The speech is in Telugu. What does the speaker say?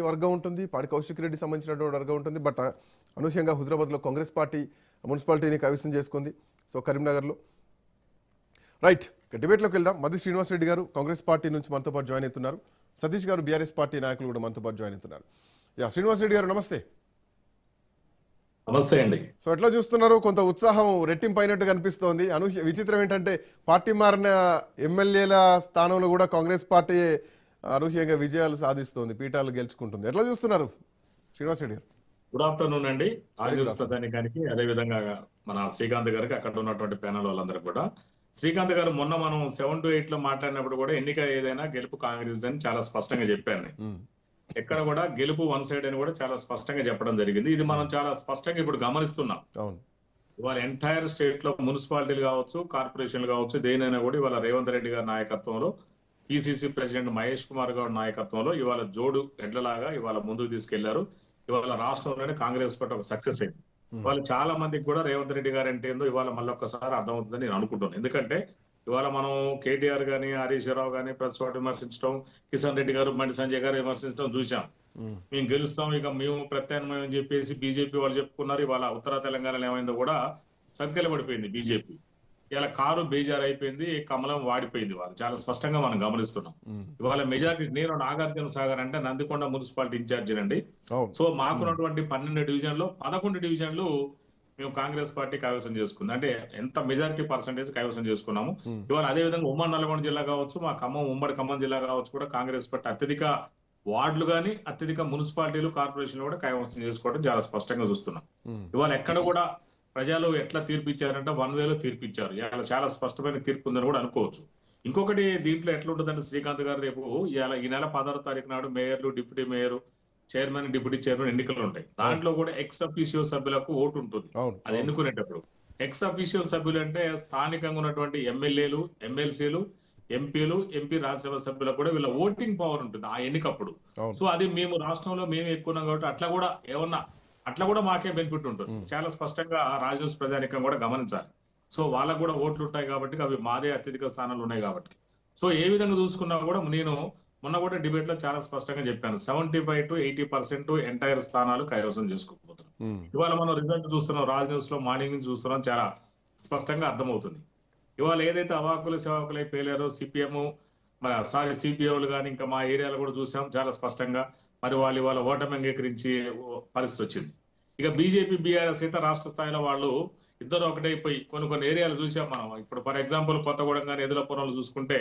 వర్గం ఉంటుంది, పాడి కౌశిక్ రెడ్డి సంబంధించినటువంటి వర్గం ఉంటుంది. బట్ అనూహ్యంగా హుజరాబాద్లో కాంగ్రెస్ పార్టీ మున్సిపాలిటీని కైవసం చేసుకుంది. సో కరీంనగర్లో రైట్. డిబేట్లోకి వెళ్దాం. మధు శ్రీనివాస్ రెడ్డి గారు కాంగ్రెస్ పార్టీ నుంచి మనతో పాటు జాయిన్ అవుతున్నారు. సతీష్ గారు బీఆర్ఎస్ పార్టీ నాయకులు కూడా మనతో పాటు జాయిన్ అవుతున్నారు. శ్రీనివాస్ రెడ్డి గారు నమస్తే. నమస్తే అండి. సో ఎట్లా చూస్తున్నారు? కొంత ఉత్సాహం రెట్టింపు అయినట్టు కనిపిస్తోంది. విచిత్రం ఏంటంటే పార్టీ మారిన ఎమ్మెల్యేల స్థానంలో కూడా కాంగ్రెస్ పార్టీ అనూహ్యంగా విజయాలు సాధిస్తోంది, పీఠాలు గెలుచుకుంటుంది. ఎట్లా చూస్తున్నారు శ్రీనివాస్ రెడ్డి గారు? గుడ్ ఆఫ్టర్నూన్ అండి. ఆదిత్యదానికి అదే విధంగా మన శ్రీకాంత్ గారికి, అక్కడ ఉన్నటువంటి ప్యానల్ వాళ్ళందరూ కూడా. శ్రీకాంత్ గారు మొన్న మనం 7 to 8 లో మాట్లాడినప్పుడు కూడా ఎన్నిక ఏదైనా గెలుపు కాంగ్రెస్ అని చాలా స్పష్టంగా చెప్పాను. ఎక్కడ కూడా గెలుపు వన్ సైడ్ అని కూడా చాలా స్పష్టంగా చెప్పడం జరిగింది. ఇది మనం చాలా స్పష్టంగా ఇప్పుడు గమనిస్తున్నాం. ఇవాళ ఎంటైర్ స్టేట్ లో మున్సిపాలిటీలు కావచ్చు, కార్పొరేషన్లు కావచ్చు, దేనైనా కూడా ఇవాళ రేవంత్ రెడ్డి గారి నాయకత్వంలో, పిసిసి ప్రెసిడెంట్ మహేష్ కుమార్ గారి నాయకత్వంలో ఇవాళ జోడు ఎడ్లలాగా ఇవాళ ముందుకు తీసుకెళ్లారు. ఇవాళ రాష్ట్రంలోనే కాంగ్రెస్ పార్టీ ఒక సక్సెస్ అయింది. వాళ్ళు చాలా మందికి కూడా రేవంత్ రెడ్డి గారు అంటే ఏందో ఇవాళ మళ్ళీ ఒక్కసారి అర్థమవుతుందని నేను అనుకుంటున్నాను. ఎందుకంటే ఇవాళ మనం కేటీఆర్ గానీ, హరీష్ రావు గానీ ప్రతి చోట విమర్శించడం, కిషన్ రెడ్డి గారు, బండి సంజయ్ గారు విమర్శించడం చూసాం. మేము గెలుస్తాం, ఇక మేము ప్రత్యామ్నాయం అని చెప్పేసి బీజేపీ వాళ్ళు చెప్పుకున్నారు. ఇవాళ ఉత్తర తెలంగాణలో ఏమైందో కూడా సంఖ్యలు పడిపోయింది బీజేపీ. ఇలా కారు బేజారు అయిపోయింది, కమలం వాడిపోయింది. వాళ్ళు చాలా స్పష్టంగా మనం గమనిస్తున్నాం. ఇవాళ మెజారిటీ, నేను నాగార్జున సాగర్ అంటే నందికొండ మున్సిపాలిటీ ఇన్ఛార్జి అండి. సో మాకున్నటువంటి 12 డివిజన్లో 11 డివిజన్లు మేము కాంగ్రెస్ పార్టీ కైవసం చేసుకుంది. అంటే ఎంత మెజారిటీ పర్సెంటేజ్ కైవసం చేసుకున్నాము. ఇవాళ అదే విధంగా ఉమ్మడి నల్గొండ జిల్లా కావచ్చు, మా ఉమ్మడి ఖమ్మం జిల్లా కావచ్చు కూడా కాంగ్రెస్ పార్టీ అత్యధిక వార్డులు కానీ, అత్యధిక మున్సిపాలిటీలు, కార్పొరేషన్లు కూడా కైవసం చేసుకోవడం చాలా స్పష్టంగా చూస్తున్నాం. ఇవాళ ఎక్కడ కూడా ప్రజలు ఎట్లా తీర్పు ఇచ్చారంటే 1 way లో తీర్పు ఇచ్చారు. ఇవాళ చాలా స్పష్టమైన తీర్పు ఉందని కూడా అనుకోవచ్చు. ఇంకొకటి దీంట్లో ఎట్లా ఉంటుందంటే శ్రీకాంత్ గారు, రేపు ఈ నెల 16వ తారీఖు నాడు మేయర్లు, deputy mayor, chairman, deputy chairman ఎన్నికలు ఉంటాయి. దాంట్లో కూడా ఎక్స్ అఫీషియో సభ్యులకు ఓటు ఉంటుంది. అది ఎన్నుకునేటప్పుడు ఎక్స్ అఫీషియో సభ్యులు అంటే స్థానికంగా ఉన్నటువంటి ఎమ్మెల్యేలు, ఎమ్మెల్సీలు, ఎంపీలు, ఎంపీ రాజ్యసభ సభ్యులకు కూడా వీళ్ళ ఓటింగ్ పవర్ ఉంటుంది ఆ ఎన్నికప్పుడు. సో అది మేము రాష్ట్రంలో మేము ఎక్కున్నాం కాబట్టి అట్లా కూడా మాకే బెనిఫిట్ ఉంటుంది. చాలా స్పష్టంగా రాజన్యూస్ ప్రజానికం కూడా గమనించాలి. సో వాళ్ళకు కూడా ఓట్లు ఉంటాయి కాబట్టి, అవి మాదే అత్యధిక స్థానాలు ఉన్నాయి కాబట్టి. సో ఏ విధంగా చూసుకున్నా కూడా నేను మొన్న కూడా డిబేట్ లో చాలా స్పష్టంగా చెప్పాను, 75 to 80% ఎంటైర్ స్థానాలు కైవసం చేసుకోబోతున్నాం. ఇవాళ మనం రిజల్ట్ చూస్తున్నాం, రాజ్ న్యూస్ లో మార్నింగ్ నుంచి చూస్తున్నాం, చాలా స్పష్టంగా అర్థమవుతుంది. ఇవాళ ఏదైతే అవాకులు సేవకులై పేలారో సిపిఎం, సిపిఐలు కానీ, ఇంకా మా ఏరియాలో కూడా చూసాం చాలా స్పష్టంగా. మరి వాళ్ళు ఇవాళ ఓటమి అంగీకరించి పరిస్థితి వచ్చింది. ఇక బీజేపీ, బీఆర్ఎస్ అయితే రాష్ట్ర స్థాయిలో వాళ్ళు ఇద్దరు ఒకటైపోయి కొన్ని ఏరియాలు చూసాం మనం. ఇప్పుడు ఫర్ ఎగ్జాంపుల్ కొత్తగూడెం కానీ, ఎదులపురంలో చూసుకుంటే